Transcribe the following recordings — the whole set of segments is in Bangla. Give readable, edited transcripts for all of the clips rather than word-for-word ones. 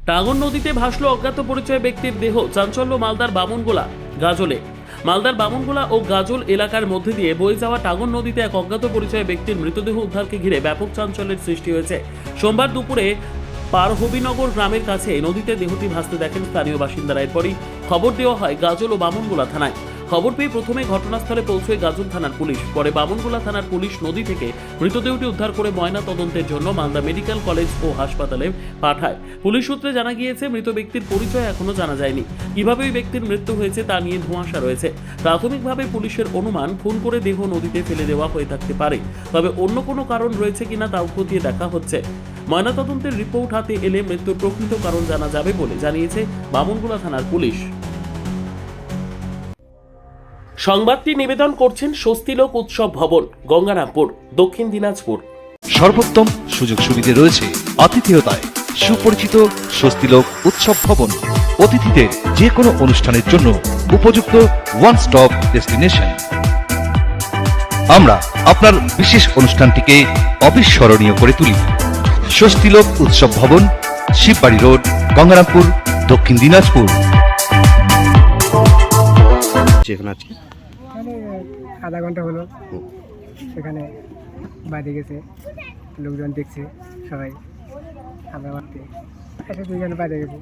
টাঙ্গন নদীতে ভাসল অজ্ঞাত পরিচয় ব্যক্তির দেহ। চাঞ্চল্য মালদার বামনগোলা গাজলে। মালদার বামনগোলা ও গাজল এলাকার মধ্যে দিয়ে বয়ে যাওয়া টাঙ্গন নদীতে এক অজ্ঞাত পরিচয় ব্যক্তির মৃতদেহ উদ্ধারকে ঘিরে ব্যাপক চাঞ্চল্যের সৃষ্টি হয়েছে। সোমবার দুপুরে পারহবিনগর গ্রামের কাছে নদীতে দেহটি ভাসতে দেখেন স্থানীয় বাসিন্দারা। এরপরই খবর দেওয়া হয় গাজল ও বামনগোলা থানায়। খবর পেয়ে প্রথমে ঘটনাস্থলে পৌঁছয় গাজল থানার পুলিশ, পরে বামনগোলা থানার পুলিশ নদী থেকে মৃতদেহটি উদ্ধার করে ময়না তদন্তের জন্য মালদা মেডিকেল কলেজ ও হাসপাতালে পাঠায়। পুলিশ সূত্রে জানা গিয়েছে, মৃত ব্যক্তির পরিচয় এখনো জানা যায়নি। কিভাবে ওই ব্যক্তির মৃত্যু হয়েছে তা নিয়ে ধোঁয়াশা রয়েছে। প্রাথমিকভাবে পুলিশের অনুমান, খুন করে দেহ নদীতে ফেলে দেওয়া হয়ে থাকতে পারে, তবে অন্য কোনো কারণ রয়েছে কিনা তাও খতিয়ে দেখা হচ্ছে। ময়নাতদন্তের রিপোর্ট হাতে এলে মৃত্যুর প্রকৃত কারণ জানা যাবে বলে জানিয়েছে বামনগোলা থানার পুলিশ। সংবাদটি নিবেদন করছেন স্বস্তিলোক উৎসব ভবন, গঙ্গারামপুর, দক্ষিণ দিনাজপুর। সর্বোত্তম সুযোগ সুবিধে রয়েছে আতিথেয়তায়। সুপরিচিত স্বস্তিলোক উৎসব ভবন অতিথিদের যে কোনো অনুষ্ঠানের জন্য উপযুক্ত ওয়ান স্টপ ডেস্টিনেশন। আমরা আপনার বিশেষ অনুষ্ঠানটিকে অবিস্মরণীয় করে তুলি। স্বস্তিলোক উৎসব ভবন, শিববাড়ি রোড, গঙ্গারামপুর, দক্ষিণ দিনাজপুর। এখানে আধা ঘন্টা হলো, সেখানে বাড়ি গেছে, লোকজন দেখছে সবাই। আমরা মারতে এসে দুইজন বাইরে গেছে।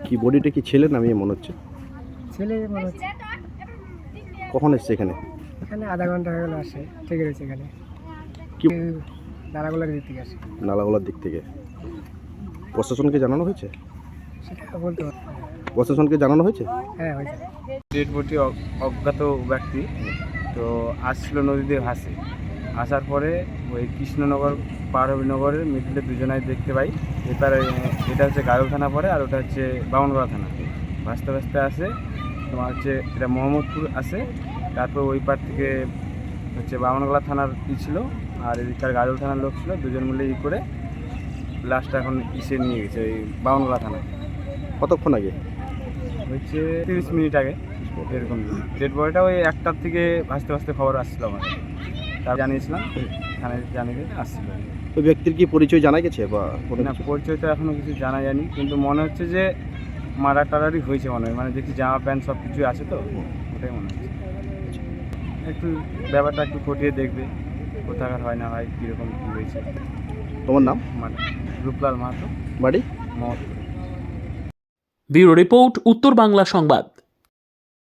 কি বডিটা কি ছেলে না মেয়ে মনে হচ্ছে? ছেলে মনে হচ্ছে। কখন এসছে এখানে? এখানে আধা ঘন্টা হয়ে গেলো, আসে ঠিক রয়েছে। এখানে কি নালাগোলার দিক থেকে আসে। নালাগোলার দিক থেকে প্রশাসনকে জানানো হয়েছে? সেটা বলতে পারবো না। প্রশাসনকে জানানো হয়েছে? হ্যাঁ, হয়েছে। ডেড বডি অজ্ঞাত ব্যক্তি তো আসছিল নদীতে ভাসে। আসার পরে ওই কৃষ্ণনগর পারহবিনগরের মিডিলে দুজনাই দেখতে পাই। এবারে এটা হচ্ছে গাজল থানা পড়ে, আর ওটা হচ্ছে বামনগোলা থানা। ভাসতে ভাসতে আসে, তোমার হচ্ছে এটা মোহাম্মদপুর আসে। তারপর ওই পার থেকে হচ্ছে বামনগোলা থানার ছিল, আর এদিককার গাজল থানার লোক ছিল। দুজন মিলে করে লাস্টটা এখন নিয়ে গেছে ওই বামনগোলা থানা। কতক্ষণ আগে? হচ্ছে 30 মিনিট আগে এরকম। ডেড বডিটা ওই 1টার থেকে ভাসতে ভাসতে খবর আসছিল আমার, তা জানিয়েছিলাম, থানায় জানিয়ে আসছিল। ওই ব্যক্তির কি পরিচয় জানা গেছে বা কোনো না, কিছু? পরিচয় তো এখনও কিছু জানা যায়নি, কিন্তু মনে হচ্ছে যে মার্ডার টারারই হয়েছে মনে হয়। মানে দেখি জামা প্যান্ট সব কিছুই আছে, তো ওটাই মনে হচ্ছে। একটু ব্যাপারটা একটু খতিয়ে দেখবে, কোথাকার হয় না হয়, কীরকম কী হয়েছে। তোমার নাম? মানে রূপলাল মাহাতো, বাড়ি? মোহাম্মদপুর। ব্যুরো রিপোর্ট, উত্তর বাংলা সংবাদ।